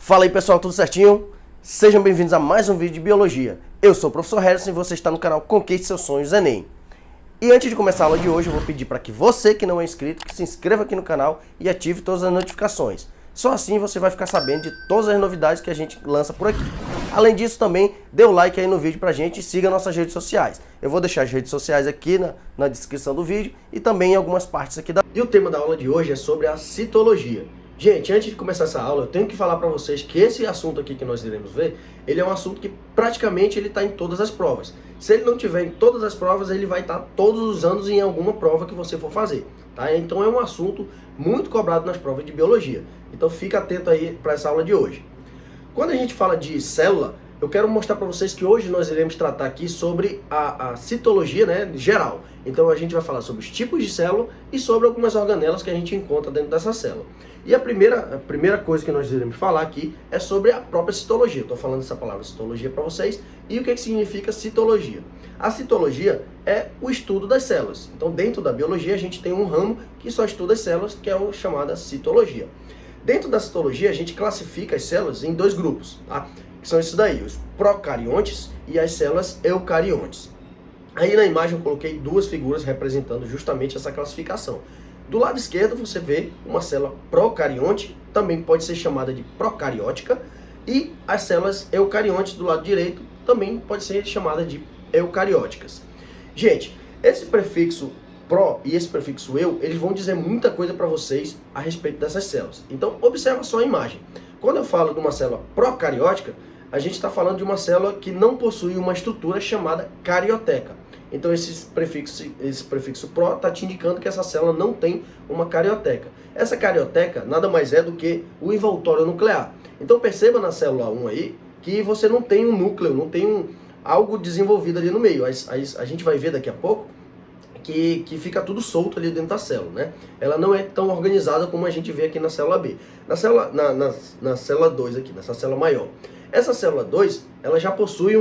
Fala aí pessoal, tudo certinho? Sejam bem-vindos a mais um vídeo de Biologia. Eu sou o professor Harrison e você está no canal Conquiste Seus Sonhos Enem. E antes de começar a aula de hoje, eu vou pedir para que você que não é inscrito, que se inscreva aqui no canal e ative todas as notificações. Só assim você vai ficar sabendo de todas as novidades que a gente lança por aqui. Além disso, também dê o like aí no vídeo pra gente e siga nossas redes sociais. Eu vou deixar as redes sociais aqui na descrição do vídeo e também em algumas partes aqui da... E o tema da aula de hoje é sobre a citologia. Gente, antes de começar essa aula, eu tenho que falar para vocês que esse assunto aqui que nós iremos ver, ele é um assunto que praticamente ele está em todas as provas. Se ele não tiver em todas as provas, ele vai estar todos os anos em alguma prova que você for fazer, tá? Então é um assunto muito cobrado nas provas de biologia. Então fica atento aí para essa aula de hoje. Quando a gente fala de célula, eu quero mostrar para vocês que hoje nós iremos tratar aqui sobre a citologia, né, geral. Então a gente vai falar sobre os tipos de célula e sobre algumas organelas que a gente encontra dentro dessa célula. E a primeira coisa que nós iremos falar aqui é sobre a própria citologia. Estou falando essa palavra citologia para vocês. E o que significa citologia? A citologia é o estudo das células. Então dentro da biologia a gente tem um ramo que só estuda as células, que é o chamada citologia. Dentro da citologia a gente classifica as células em dois grupos, tá? Que são esses daí, os procariontes e as células eucariontes. Aí na imagem eu coloquei duas figuras representando justamente essa classificação. Do lado esquerdo você vê uma célula procarionte, também pode ser chamada de procariótica, e as células eucariontes do lado direito também pode ser chamada de eucarióticas. Gente, esse prefixo pro e esse prefixo eu, eles vão dizer muita coisa para vocês a respeito dessas células. Então observa só a imagem. Quando eu falo de uma célula procariótica, a gente está falando de uma célula que não possui uma estrutura chamada carioteca. Então esse prefixo pro está te indicando que essa célula não tem uma carioteca. Essa carioteca nada mais é do que o envoltório nuclear. Então perceba na célula 1 aí que você não tem um núcleo, não tem algo desenvolvido ali no meio. A gente vai ver daqui a pouco que fica tudo solto ali dentro da célula, né? Ela não é tão organizada como a gente vê aqui na célula B. Na célula 2 aqui, nessa célula maior. Essa célula 2, ela já possui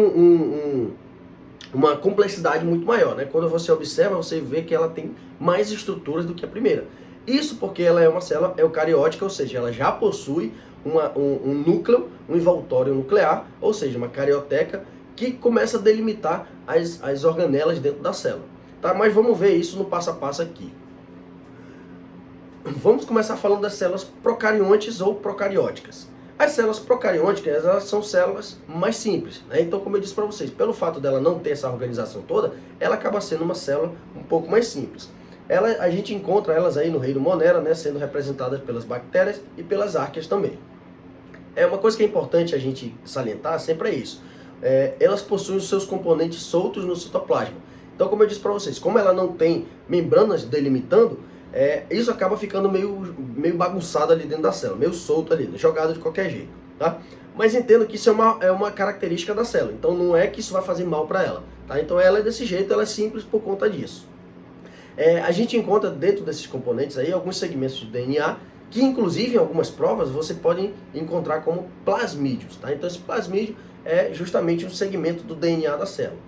uma complexidade muito maior, né? Quando você observa, você vê que ela tem mais estruturas do que a primeira. Isso porque ela é uma célula eucariótica, ou seja, ela já possui um núcleo, um envoltório nuclear, ou seja, uma carioteca, que começa a delimitar as organelas dentro da célula. Tá? Mas vamos ver isso no passo a passo aqui. Vamos começar falando das células procariontes ou procarióticas. As células procariontes, elas são células mais simples, né? Então, como eu disse para vocês, pelo fato dela não ter essa organização toda, ela acaba sendo uma célula um pouco mais simples. A gente encontra elas aí no reino Monera, né, sendo representadas pelas bactérias e pelas arqueias também. Uma coisa que é importante a gente salientar sempre é isso. Elas possuem os seus componentes soltos no citoplasma. Então, como eu disse para vocês, como ela não tem membranas delimitando, isso acaba ficando meio bagunçado ali dentro da célula, meio solto ali, jogado de qualquer jeito, tá? Mas entendo que isso é uma característica da célula, então não é que isso vai fazer mal para ela, tá? Então ela é desse jeito, ela é simples por conta disso. A gente encontra dentro desses componentes aí alguns segmentos de DNA, que inclusive em algumas provas você pode encontrar como plasmídios, tá? Então esse plasmídio é justamente um segmento do DNA da célula.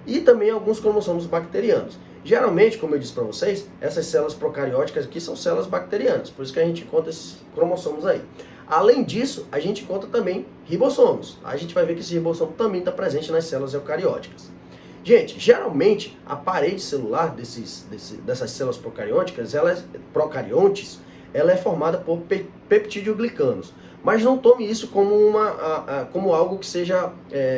E também alguns cromossomos bacterianos. Geralmente, como eu disse para vocês, essas células procarióticas aqui são células bacterianas, por isso que a gente encontra esses cromossomos aí. Além disso, a gente encontra também ribossomos. A gente vai ver que esse ribossomo também está presente nas células eucarióticas. Gente, geralmente a parede celular dessas células procariontes, ela é formada por peptidoglicanos. Mas não tome isso como algo que seja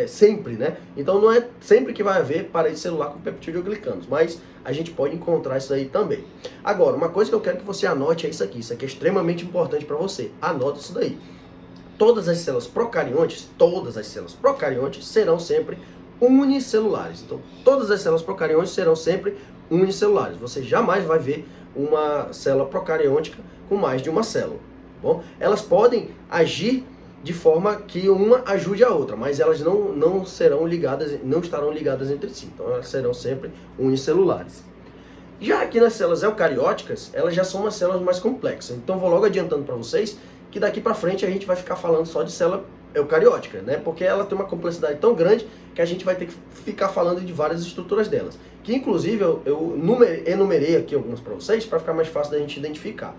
sempre, né? Então não é sempre que vai haver parede celular com peptidoglicanos, mas a gente pode encontrar isso aí também. Agora, uma coisa que eu quero que você anote é isso aqui é extremamente importante para você. Anota isso daí. Todas as células procariontes serão sempre unicelulares. Então, todas as células procariontes serão sempre unicelulares. Você jamais vai ver uma célula procariôtica com mais de uma célula. Bom, elas podem agir de forma que uma ajude a outra, mas elas não estarão ligadas entre si. Então elas serão sempre unicelulares. Já aqui nas células eucarióticas, elas já são umas células mais complexas. Então vou logo adiantando para vocês que daqui para frente a gente vai ficar falando só de célula eucariótica, né? Porque ela tem uma complexidade tão grande que a gente vai ter que ficar falando de várias estruturas delas. Que inclusive eu enumerei aqui algumas para vocês para ficar mais fácil da gente identificar.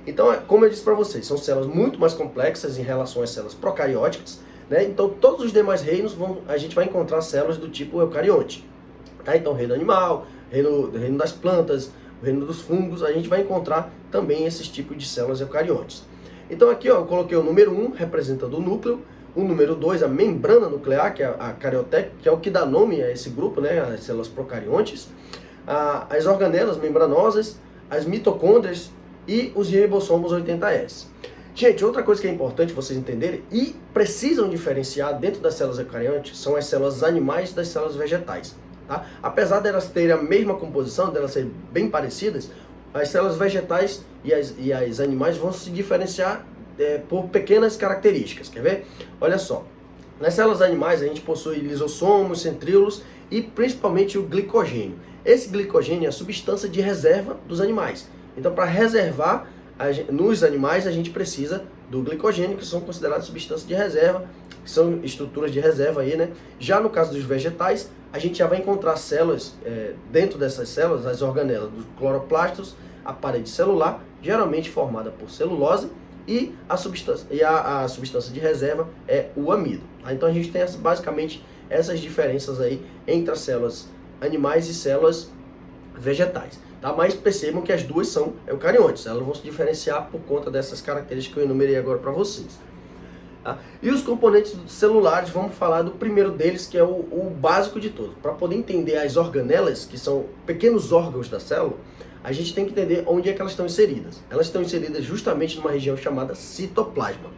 Então, como eu disse para vocês, são células muito mais complexas em relação às células procarióticas, né? Então, todos os demais reinos a gente vai encontrar células do tipo eucarionte. Tá? Então, reino animal, reino das plantas, o reino dos fungos, a gente vai encontrar também esses tipos de células eucariontes. Então, aqui ó, eu coloquei o número 1, representando o núcleo, o número 2, a membrana nuclear, que é a carioteca, que é o que dá nome a esse grupo, né? As células procariontes, as organelas membranosas, as mitocôndrias e os ribossomos 80S. Gente, outra coisa que é importante vocês entenderem e precisam diferenciar dentro das células eucariontes são as células animais das células vegetais. Tá? Apesar delas terem a mesma composição, delas serem bem parecidas, as células vegetais e as animais vão se diferenciar por pequenas características. Quer ver? Olha só, nas células animais a gente possui lisossomos, centríolos e principalmente o glicogênio. Esse glicogênio é a substância de reserva dos animais. Então, para reservar nos animais, a gente precisa do glicogênio, que são consideradas substâncias de reserva, que são estruturas de reserva aí, né? Já no caso dos vegetais, a gente já vai encontrar células, dentro dessas células, as organelas dos cloroplastos, a parede celular, geralmente formada por celulose, e a substância de reserva é o amido. Tá? Então a gente tem basicamente essas diferenças aí entre as células animais e células vegetais. Tá? Mas percebam que as duas são eucariontes, elas vão se diferenciar por conta dessas características que eu enumerei agora para vocês. Tá? E os componentes celulares, vamos falar do primeiro deles, que é o básico de todos. Para poder entender as organelas, que são pequenos órgãos da célula, a gente tem que entender onde é que elas estão inseridas. Elas estão inseridas justamente numa região chamada citoplasma.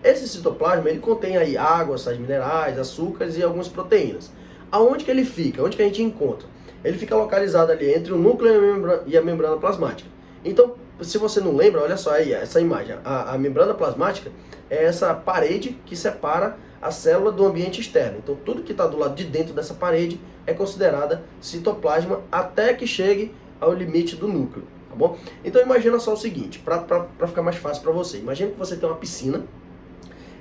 Esse citoplasma, ele contém aí água, sais minerais, açúcares e algumas proteínas. Aonde que ele fica? Onde que a gente encontra? Ele fica localizado ali entre o núcleo e a membrana plasmática. Então, se você não lembra, olha só aí essa imagem. A membrana plasmática é essa parede que separa a célula do ambiente externo. Então, tudo que está do lado de dentro dessa parede é considerada citoplasma até que chegue ao limite do núcleo, tá bom? Então, imagina só o seguinte, para ficar mais fácil para você. Imagina que você tem uma piscina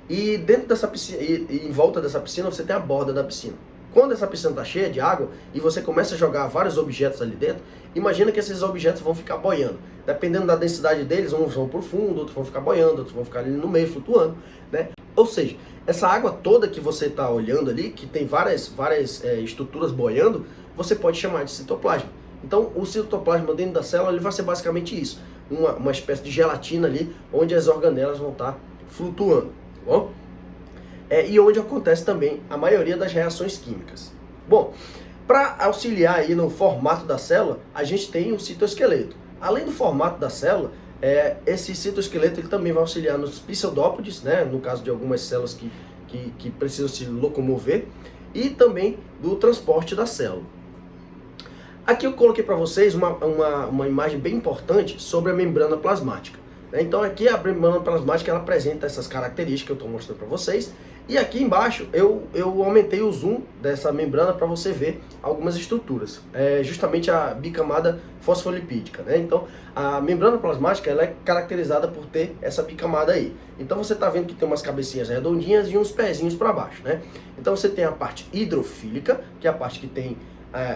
e dentro dessa piscina, e em volta dessa piscina, você tem a borda da piscina. Quando essa piscina está cheia de água e você começa a jogar vários objetos ali dentro, imagina que esses objetos vão ficar boiando. Dependendo da densidade deles, uns vão para o fundo, outros vão ficar boiando, outros vão ficar ali no meio, flutuando, né? Ou seja, essa água toda que você está olhando ali, que tem várias estruturas boiando, você pode chamar de citoplasma. Então, o citoplasma dentro da célula ele vai ser basicamente isso, uma espécie de gelatina ali, onde as organelas vão estar flutuando, tá bom? E onde acontece também a maioria das reações químicas. Bom, para auxiliar aí no formato da célula, a gente tem o citoesqueleto. Além do formato da célula, esse citoesqueleto ele também vai auxiliar nos pseudópodes, né, no caso de algumas células que precisam se locomover, e também do transporte da célula. Aqui eu coloquei para vocês uma imagem bem importante sobre a membrana plasmática. Então aqui a membrana plasmática ela apresenta essas características que eu estou mostrando para vocês. E aqui embaixo eu aumentei o zoom dessa membrana para você ver algumas estruturas. Justamente a bicamada fosfolipídica, né? Então a membrana plasmática ela é caracterizada por ter essa bicamada aí. Então você está vendo que tem umas cabecinhas redondinhas e uns pezinhos para baixo, né? Então você tem a parte hidrofílica, que é a parte que tem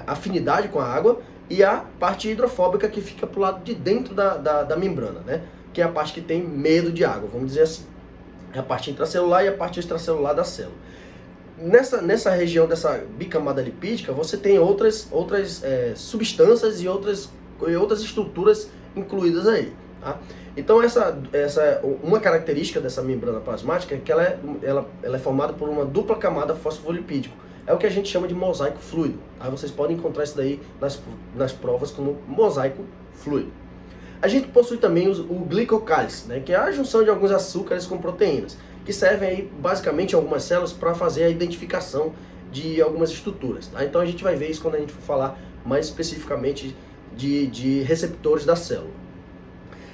afinidade com a água, e a parte hidrofóbica que fica para o lado de dentro da membrana, né? Que é a parte que tem medo de água, vamos dizer assim. É a parte intracelular e a parte extracelular da célula. Nessa região dessa bicamada lipídica, você tem outras substâncias e outras estruturas incluídas aí. Tá? Então, uma característica dessa membrana plasmática é que ela é formada por uma dupla camada fosfolipídica. É o que a gente chama de mosaico fluido. Tá? Vocês podem encontrar isso daí nas provas como mosaico fluido. A gente possui também o glicocálice, né, que é a junção de alguns açúcares com proteínas, que servem aí basicamente em algumas células para fazer a identificação de algumas estruturas. Tá? Então a gente vai ver isso quando a gente for falar mais especificamente de receptores da célula.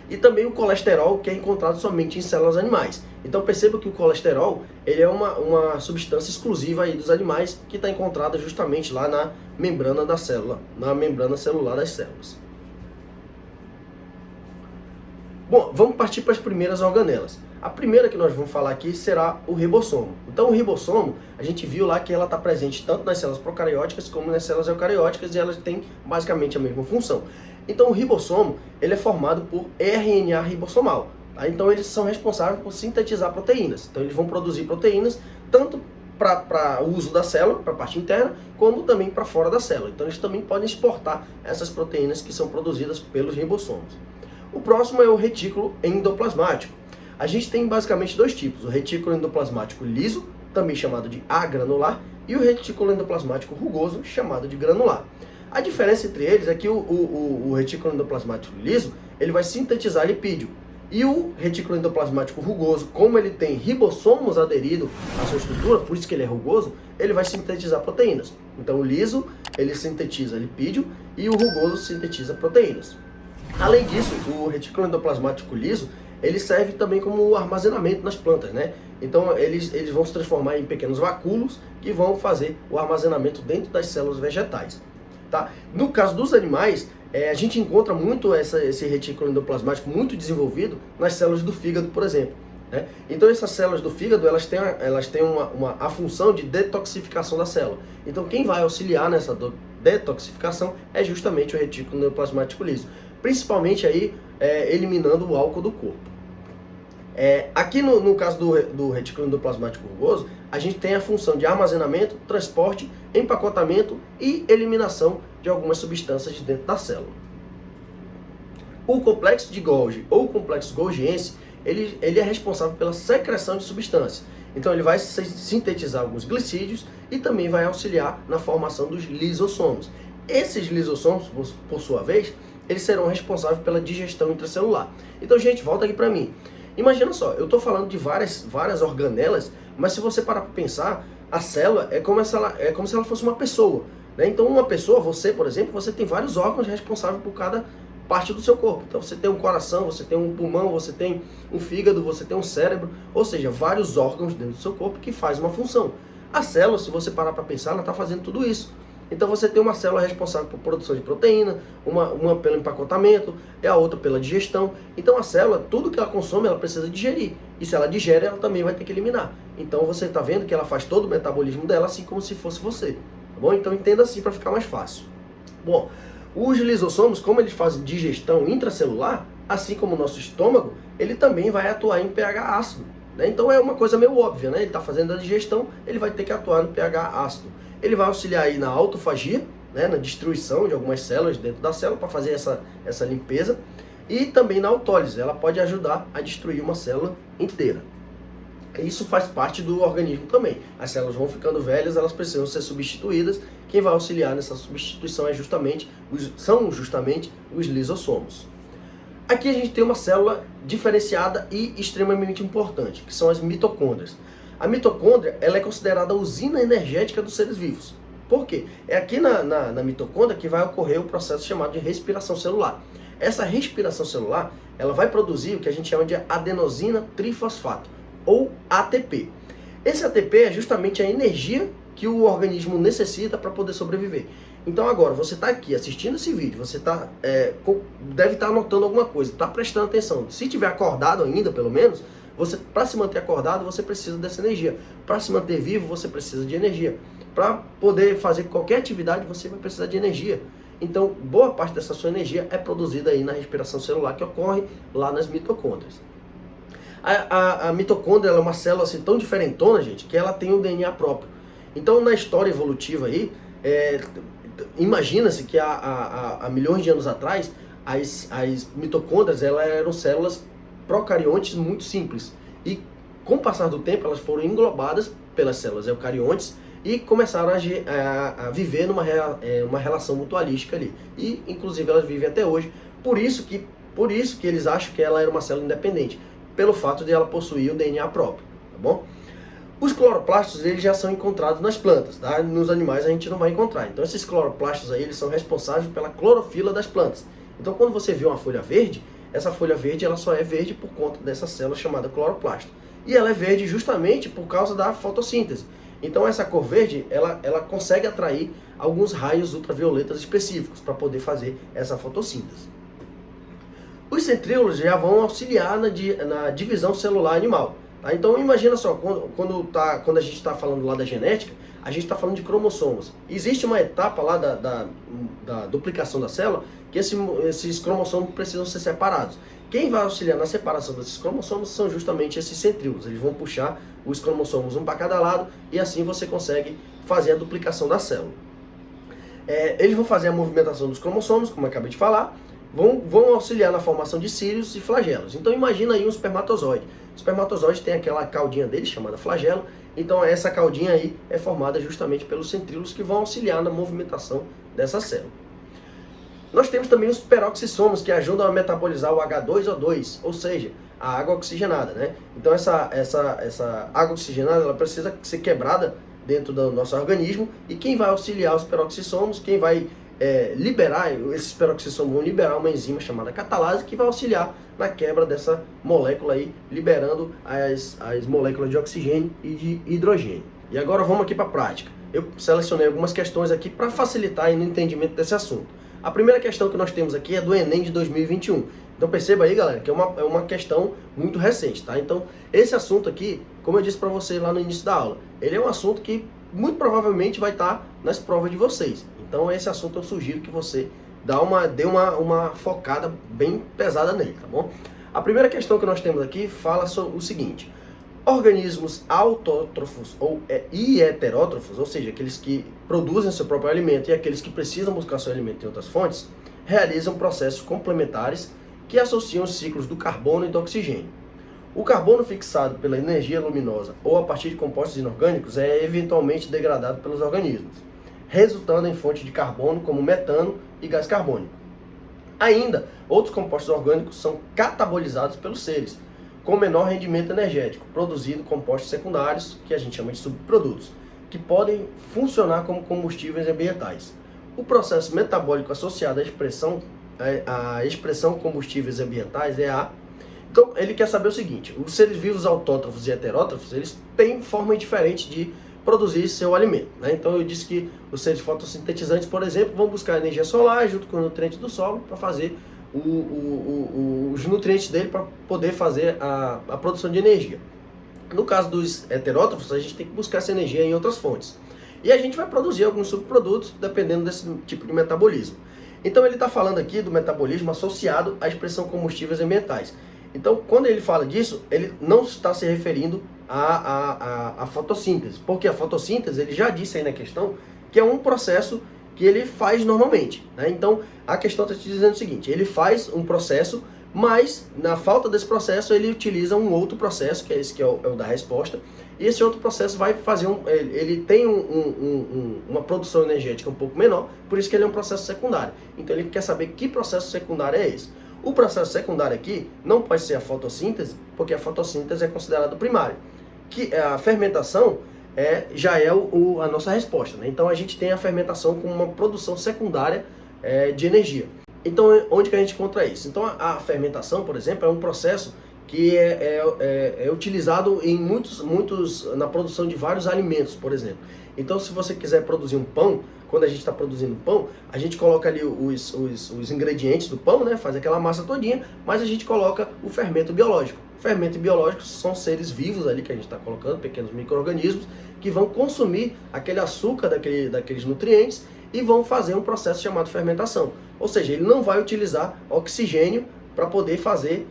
E também o colesterol, que é encontrado somente em células animais. Então perceba que o colesterol ele é uma substância exclusiva aí dos animais, que está encontrada justamente lá na membrana da célula, na membrana celular das células. Bom, vamos partir para as primeiras organelas. A primeira que nós vamos falar aqui será o ribossomo. Então o ribossomo, a gente viu lá que ela está presente tanto nas células procarióticas como nas células eucarióticas e elas têm basicamente a mesma função. Então o ribossomo, ele é formado por RNA ribossomal, tá? Então eles são responsáveis por sintetizar proteínas. Então eles vão produzir proteínas tanto para o uso da célula, para a parte interna, como também para fora da célula. Então eles também podem exportar essas proteínas que são produzidas pelos ribossomos. O próximo é o retículo endoplasmático. A gente tem basicamente dois tipos, o retículo endoplasmático liso, também chamado de agranular, e o retículo endoplasmático rugoso, chamado de granular. A diferença entre eles é que o retículo endoplasmático liso, ele vai sintetizar lipídio, e o retículo endoplasmático rugoso, como ele tem ribossomos aderidos à sua estrutura, por isso que ele é rugoso, ele vai sintetizar proteínas. Então o liso, ele sintetiza lipídio e o rugoso sintetiza proteínas. Além disso, o retículo endoplasmático liso, ele serve também como armazenamento nas plantas, né? Então eles vão se transformar em pequenos vacúolos que vão fazer o armazenamento dentro das células vegetais, tá? No caso dos animais, a gente encontra muito esse retículo endoplasmático muito desenvolvido nas células do fígado, por exemplo, né? Então essas células do fígado, elas têm a função de detoxificação da célula. Então quem vai auxiliar nessa detoxificação é justamente o retículo endoplasmático liso, principalmente aí eliminando o álcool do corpo. Aqui no caso do retículo endoplasmático rugoso, a gente tem a função de armazenamento, transporte, empacotamento e eliminação de algumas substâncias de dentro da célula. O complexo de Golgi ou complexo golgiense, ele é responsável pela secreção de substâncias. Então ele vai sintetizar alguns glicídios e também vai auxiliar na formação dos lisossomos. Esses lisossomos, por sua vez, eles serão responsáveis pela digestão intracelular. Então, gente, volta aqui para mim. Imagina só, eu estou falando de várias organelas, mas se você parar para pensar, a célula é como se ela fosse uma pessoa, né? Então uma pessoa, você, por exemplo, você tem vários órgãos responsáveis por cada parte do seu corpo. Então você tem um coração, você tem um pulmão, você tem um fígado, você tem um cérebro, ou seja, vários órgãos dentro do seu corpo que fazem uma função. A célula, se você parar para pensar, ela está fazendo tudo isso. Então você tem uma célula responsável por produção de proteína, uma pelo empacotamento, e a outra pela digestão. Então a célula, tudo que ela consome, ela precisa digerir. E se ela digere, ela também vai ter que eliminar. Então você está vendo que ela faz todo o metabolismo dela assim como se fosse você. Tá bom? Então entenda assim para ficar mais fácil. Bom, os lisossomos, como eles fazem digestão intracelular, assim como o nosso estômago, ele também vai atuar em pH ácido, né? Então é uma coisa meio óbvia, né? Ele está fazendo a digestão, ele vai ter que atuar no pH ácido. Ele vai auxiliar aí na autofagia, né, na destruição de algumas células dentro da célula para fazer essa limpeza. E também na autólise, ela pode ajudar a destruir uma célula inteira. Isso faz parte do organismo também. As células vão ficando velhas, elas precisam ser substituídas. Quem vai auxiliar nessa substituição são justamente os lisossomos. Aqui a gente tem uma célula diferenciada e extremamente importante, que são as mitocôndrias. A mitocôndria, ela é considerada a usina energética dos seres vivos. Por quê? É aqui na mitocôndria que vai ocorrer o processo chamado de respiração celular. Essa respiração celular, ela vai produzir o que a gente chama de adenosina trifosfato, ou ATP. Esse ATP é justamente a energia que o organismo necessita para poder sobreviver. Então agora, você está aqui assistindo esse vídeo, você deve estar anotando alguma coisa, está prestando atenção. Se tiver acordado ainda, pelo menos, para se manter acordado, você precisa dessa energia. Para se manter vivo, você precisa de energia. Para poder fazer qualquer atividade, você vai precisar de energia. Então, boa parte dessa sua energia é produzida aí na respiração celular, que ocorre lá nas mitocôndrias. A mitocôndria, ela é uma célula assim tão diferentona, gente, que ela tem um DNA próprio. Então, na história evolutiva aí, imagina-se que há milhões de anos atrás, as mitocôndrias, elas eram células procariontes muito simples. E com o passar do tempo, elas foram englobadas pelas células eucariontes e começaram a viver uma relação mutualística ali. E, inclusive, elas vivem até hoje. Por isso que eles acham que ela era uma célula independente, pelo fato de ela possuir o DNA próprio, tá bom? Os cloroplastos, eles já são encontrados nas plantas, tá? Nos animais a gente não vai encontrar. Então, esses cloroplastos aí, eles são responsáveis pela clorofila das plantas. Então, quando você vê uma folha verde, essa folha verde, ela só é verde por conta dessa célula chamada cloroplasto. E ela é verde justamente por causa da fotossíntese. Então essa cor verde, ela consegue atrair alguns raios ultravioletas específicos para poder fazer essa fotossíntese. Os centríolos já vão auxiliar na divisão celular animal. Tá? Então imagina só, quando a gente está falando lá da genética, a gente está falando de cromossomos. Existe uma etapa lá da duplicação da célula que esses cromossomos precisam ser separados. Quem vai auxiliar na separação desses cromossomos são justamente esses centríolos. Eles vão puxar os cromossomos um para cada lado e assim você consegue fazer a duplicação da célula. Eles vão fazer a movimentação dos cromossomos, como eu acabei de falar, vão auxiliar na formação de cílios e flagelos. Então imagina aí um espermatozoide. O espermatozoide tem aquela caudinha dele chamada flagelo, então essa caudinha aí é formada justamente pelos centríolos que vão auxiliar na movimentação dessa célula. Nós temos também os peroxissomos que ajudam a metabolizar o H2O2, ou seja, a água oxigenada, né? Então essa água oxigenada ela precisa ser quebrada dentro do nosso organismo e quem vai auxiliar os peroxissomos, quem vai liberar, esses peroxissomos vão liberar uma enzima chamada catalase que vai auxiliar na quebra dessa molécula aí, liberando as moléculas de oxigênio e de hidrogênio. E agora vamos aqui para a prática. Eu selecionei algumas questões aqui para facilitar aí no entendimento desse assunto. A primeira questão que nós temos aqui é do Enem de 2021. Então perceba aí, galera, que é uma questão muito recente, tá? Então, esse assunto aqui, como eu disse para você lá no início da aula, ele é um assunto que muito provavelmente vai estar nas provas de vocês. Então, esse assunto eu sugiro que você dê uma focada bem pesada nele, tá bom? A primeira questão que nós temos aqui fala sobre o seguinte: organismos autótrofos e heterótrofos, ou seja, aqueles que produzem seu próprio alimento e aqueles que precisam buscar seu alimento em outras fontes, realizam processos complementares que associam os ciclos do carbono e do oxigênio. O carbono fixado pela energia luminosa ou a partir de compostos inorgânicos é eventualmente degradado pelos organismos, resultando em fontes de carbono como metano e gás carbônico. Ainda, outros compostos orgânicos são catabolizados pelos seres, com menor rendimento energético, produzindo compostos secundários, que a gente chama de subprodutos, que podem funcionar como combustíveis ambientais. O processo metabólico associado à expressão combustíveis ambientais é a... Então, ele quer saber o seguinte: os seres vivos autótrofos e heterótrofos, eles têm forma diferente de produzir seu alimento, né? Então, eu disse que os seres fotossintetizantes, por exemplo, vão buscar energia solar junto com os nutrientes do solo para fazer os nutrientes dele para poder fazer a produção de energia. No caso dos heterótrofos, a gente tem que buscar essa energia em outras fontes. E a gente vai produzir alguns subprodutos dependendo desse tipo de metabolismo. Então ele está falando aqui do metabolismo associado à expressão combustíveis ambientais. Então quando ele fala disso, ele não está se referindo à fotossíntese. Porque a fotossíntese, ele já disse aí na questão, que é um processo que ele faz normalmente, né? Então a questão está te dizendo o seguinte: ele faz um processo, mas na falta desse processo ele utiliza um outro processo, que é esse que é o da resposta, e esse outro processo vai fazer ele tem uma produção energética um pouco menor, por isso que ele é um processo secundário. Então ele quer saber que processo secundário é esse. O processo secundário aqui não pode ser a fotossíntese, porque a fotossíntese é considerada primária, que a fermentação já é a nossa resposta, né? Então a gente tem a fermentação como uma produção secundária de energia. Então onde que a gente encontra isso? Então a fermentação, por exemplo, é um processo que é utilizado em na produção de vários alimentos, por exemplo. Então se você quiser produzir um pão, quando a gente está produzindo pão, a gente coloca ali os ingredientes do pão, né? Faz aquela massa todinha, mas a gente coloca o fermento biológico. Fermentos biológicos são seres vivos ali que a gente está colocando, pequenos micro-organismos, que vão consumir aquele açúcar daqueles nutrientes e vão fazer um processo chamado fermentação. Ou seja, ele não vai utilizar oxigênio para poder fazer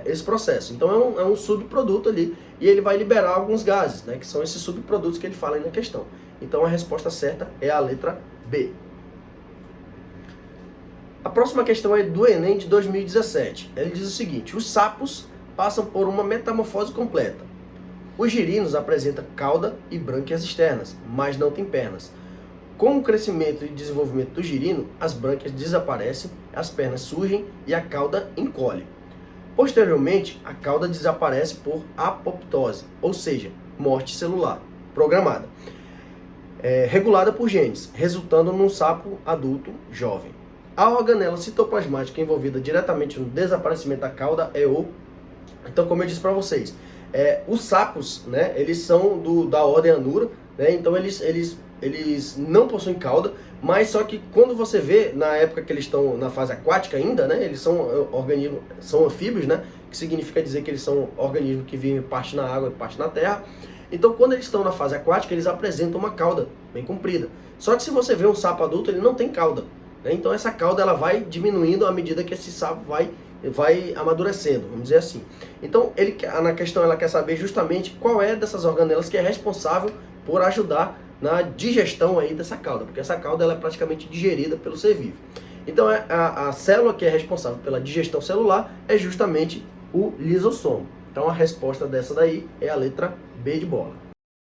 esse processo. Então é um subproduto ali e ele vai liberar alguns gases, né, que são esses subprodutos que ele fala aí na questão. Então a resposta certa é a letra B. A próxima questão é do Enem de 2017. Ele diz o seguinte: os sapos passam por uma metamorfose completa. Os girinos apresentam cauda e brânquias externas, mas não têm pernas. Com o crescimento e desenvolvimento do girino, as brânquias desaparecem, as pernas surgem e a cauda encolhe. Posteriormente, a cauda desaparece por apoptose, ou seja, morte celular programada, regulada por genes, resultando num sapo adulto jovem. A organela citoplasmática envolvida diretamente no desaparecimento da cauda é o... Então, como eu disse para vocês, os sapos, né, eles são da ordem Anura, né, então eles não possuem cauda, mas só que quando você vê, na época que eles estão na fase aquática ainda, né, eles são organismos, são anfíbios, né, que significa dizer que eles são organismos que vivem parte na água e parte na terra. Então, quando eles estão na fase aquática, eles apresentam uma cauda bem comprida. Só que se você vê um sapo adulto, ele não tem cauda, né? Então, essa cauda ela vai diminuindo à medida que esse sapo vai amadurecendo, vamos dizer assim. Então, na questão, ela quer saber justamente qual é dessas organelas que é responsável por ajudar na digestão aí dessa cauda, porque essa cauda ela é praticamente digerida pelo ser vivo. Então, a célula que é responsável pela digestão celular é justamente o lisossomo. Então, a resposta dessa daí é a letra B de bola.